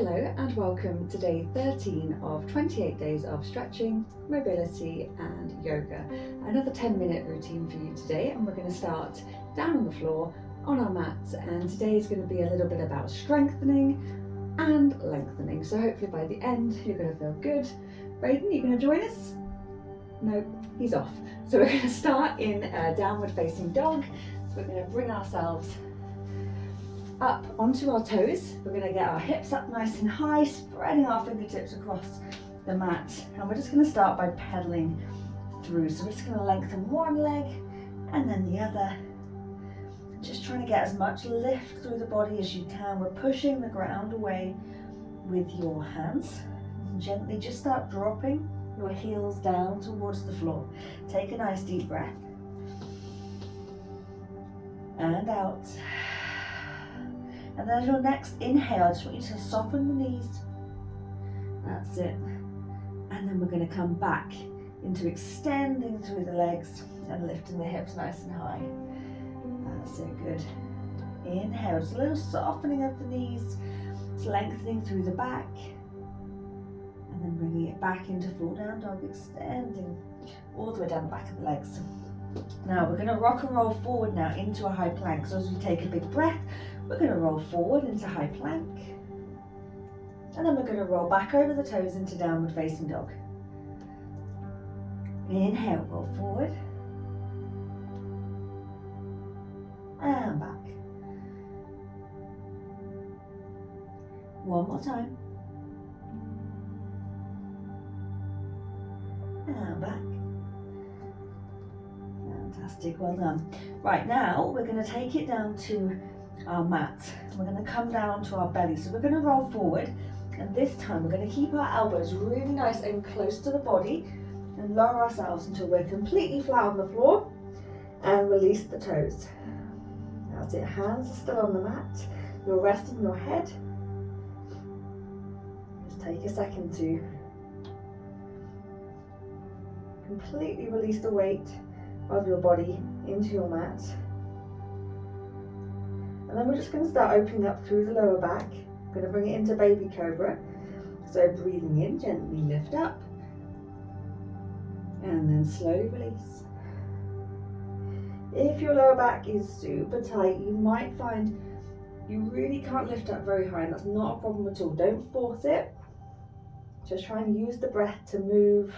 Hello and welcome to day 13 of 28 days of stretching, mobility and yoga. Another 10-minute routine for you today, and we're going to start down on the floor on our mats, and today is going to be a little bit about strengthening and lengthening. So hopefully by the end you're going to feel good. Braden, you going to join us? No, he's off. So we're going to start in downward facing dog. So we're going to bring ourselves up onto our toes. We're going to get our hips up nice and high, spreading our fingertips across the mat, and we're just going to start by pedaling through. So we're just going to lengthen one leg and then the other, just trying to get as much lift through the body as you can. We're pushing the ground away with your hands, and gently just start dropping your heels down towards the floor. Take a nice deep breath and out. And then as your next inhale, I just want you to soften the knees. That's it. And then we're going to come back into extending through the legs and lifting the hips nice and high. That's it, good. Inhale, just a little softening of the knees, just lengthening through the back. And then bringing it back into full down dog, extending all the way down the back of the legs. Now we're going to rock and roll forward now into a high plank. So as we take a big breath, we're going to roll forward into high plank, and then we're going to roll back over the toes into downward facing dog. Inhale, roll forward, and back. One more time, and back. Fantastic, well done. Right, now we're going to take it down to our mat. We're going to come down to our belly. So we're going to roll forward, and this time we're going to keep our elbows really nice and close to the body and lower ourselves until we're completely flat on the floor, and release the toes. That's it, hands are still on the mat. You're resting your head. Just take a second to completely release the weight of your body into your mat. And then we're just going to start opening up through the lower back. I'm going to bring it into baby cobra. So breathing in, gently lift up, and then slowly release. If your lower back is super tight, you might find you really can't lift up very high, and that's not a problem at all. Don't force it. Just try and use the breath to move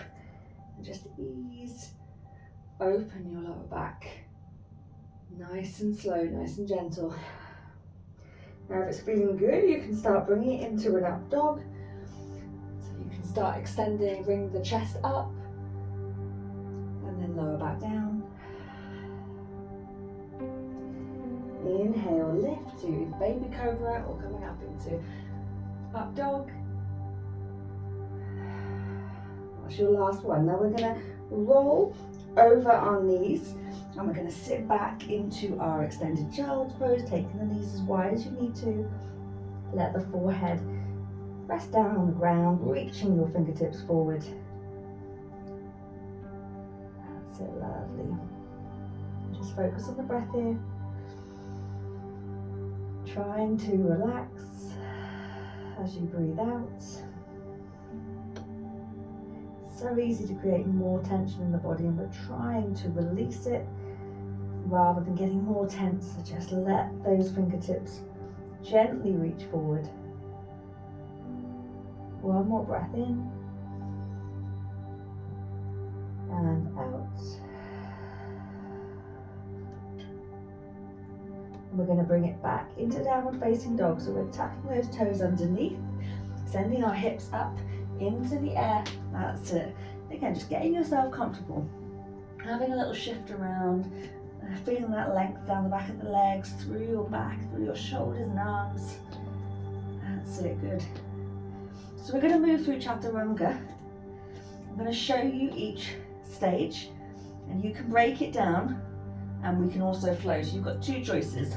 and just ease. Open your lower back. Nice and slow, nice and gentle. Now if it's feeling good, you can start bringing it into an up dog. So you can start extending, bring the chest up, and then lower back down. Inhale, lift to baby cobra, or coming up into up dog. That's your last one. Now we're going to roll over our knees, and we're going to sit back into our extended child's pose, taking the knees as wide as you need to. Let the forehead rest down on the ground, reaching your fingertips forward. That's it, lovely. Just focus on the breath here. Trying to relax as you breathe out. So easy to create more tension in the body, and we're trying to release it rather than getting more tense. So just let those fingertips gently reach forward. One more breath in and out. And we're going to bring it back into downward facing dog. So we're tucking those toes underneath, sending our hips up into the air. That's it. Again, just getting yourself comfortable, having a little shift around, feeling that length down the back of the legs, through your back, through your shoulders and arms. That's it, good. So we're going to move through chaturanga. I'm going to show you each stage, and you can break it down, and we can also flow. So you've got two choices.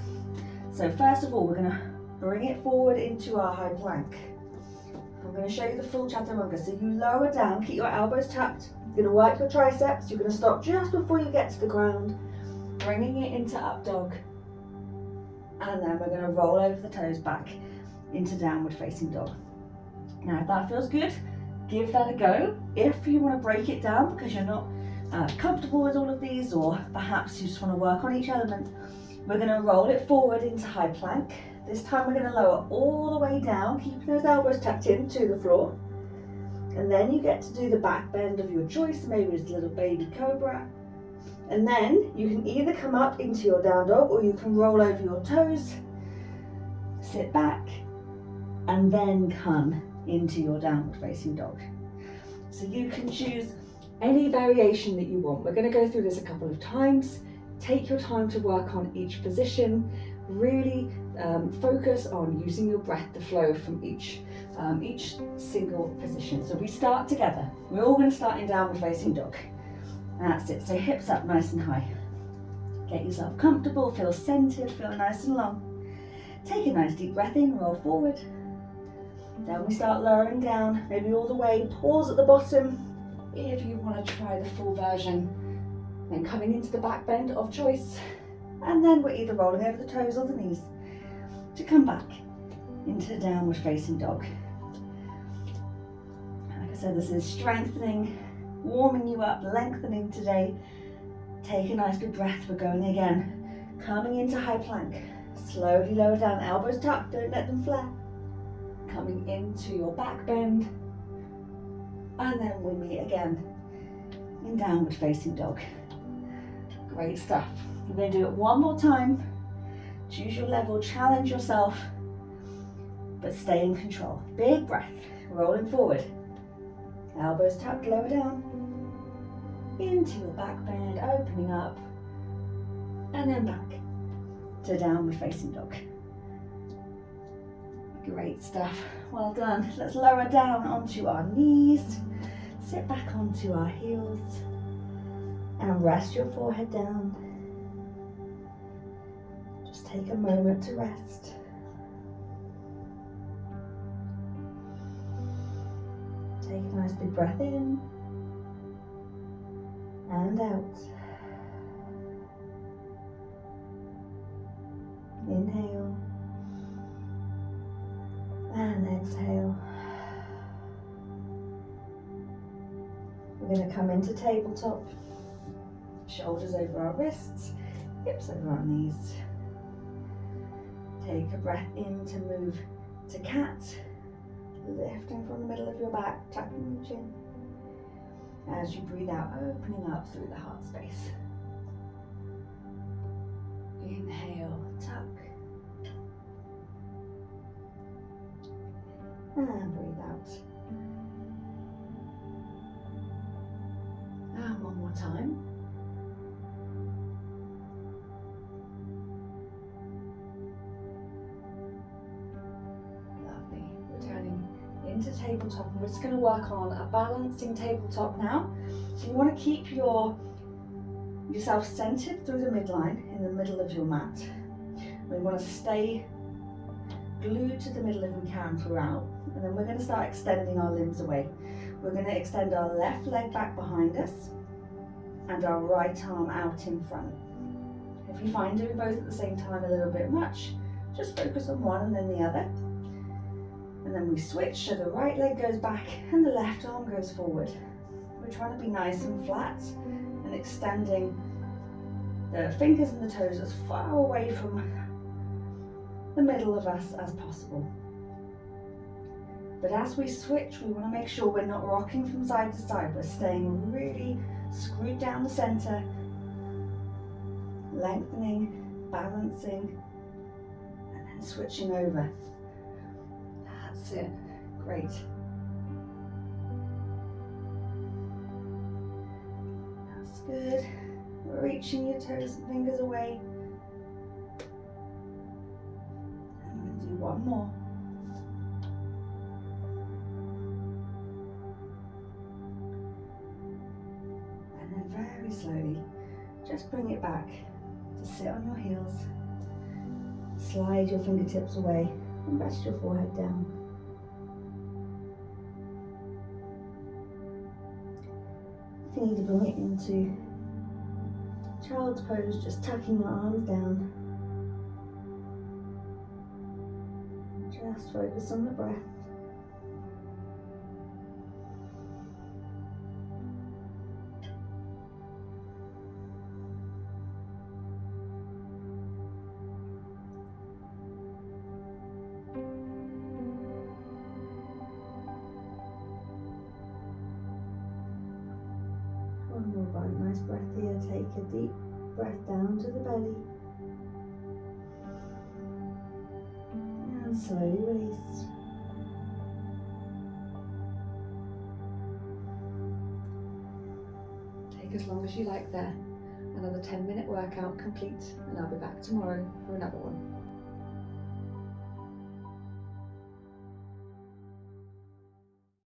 So first of all, we're going to bring it forward into our high plank. I'm going to show you the full chaturanga. So you lower down, keep your elbows tucked. You're going to work your triceps. You're going to stop just before you get to the ground, bringing it into up dog. And then we're going to roll over the toes back into downward facing dog. Now if that feels good, give that a go. If you want to break it down because you're not comfortable with all of these, or perhaps you just want to work on each element, we're going to roll it forward into high plank. This time we're going to lower all the way down, keeping those elbows tucked into the floor. And then you get to do the back bend of your choice, maybe it's a little baby cobra. And then you can either come up into your down dog, or you can roll over your toes, sit back, and then come into your downward facing dog. So you can choose any variation that you want. We're going to go through this a couple of times. Take your time to work on each position. Really focus on using your breath to flow from each single position. So we start together. We're all going to start in downward facing dog. That's it. So hips up nice and high. Get yourself comfortable, feel centered, feel nice and long. Take a nice deep breath in, roll forward. Then we start lowering down, maybe all the way. Pause at the bottom if you want to try the full version. Then coming into the back bend of choice. And then we're either rolling over the toes or the knees to come back into downward facing dog. Like I said, this is strengthening, warming you up, lengthening today. Take a nice big breath. We're going again. Coming into high plank. Slowly lower down, elbows tucked, don't let them flare. Coming into your back bend. And then we meet again in downward facing dog. Great stuff. We're going to do it one more time. Choose your level, challenge yourself, but stay in control. Big breath, rolling forward. Elbows tucked, lower down. Into your back bend, opening up. And then back to downward facing dog. Great stuff. Well done. Let's lower down onto our knees. Sit back onto our heels. And rest your forehead down. Just take a moment to rest. Take a nice big breath in and out. Inhale and exhale. We're going to come into tabletop. Shoulders over our wrists, hips over our knees. Take a breath in to move to cat, lifting from the middle of your back, tucking your chin. As you breathe out, opening up through the heart space. Inhale, tuck. And breathe out. And one more time. Into tabletop, and we're just going to work on a balancing tabletop now. So you want to keep yourself centered through the midline in the middle of your mat. We want to stay glued to the middle if we can throughout, and then we're going to start extending our limbs away. We're going to extend our left leg back behind us and our right arm out in front. If you find doing both at the same time a little bit much, just focus on one and then the other. And then we switch, so the right leg goes back and the left arm goes forward. We're trying to be nice and flat and extending the fingers and the toes as far away from the middle of us as possible. But as we switch, we want to make sure we're not rocking from side to side. We're staying really screwed down the center, lengthening, balancing, and then switching over. That's it. Great. That's good. Reaching your toes and fingers away. And we're going to do one more. And then very slowly, just bring it back to sit on your heels. Slide your fingertips away and rest your forehead down. If you need to bring it into child's pose, just tucking your arms down. Just focus on the breath. quite a nice breath here. Take a deep breath down to the belly. And slowly release. Take as long as you like there. Another 10-minute workout complete, and I'll be back tomorrow for another one.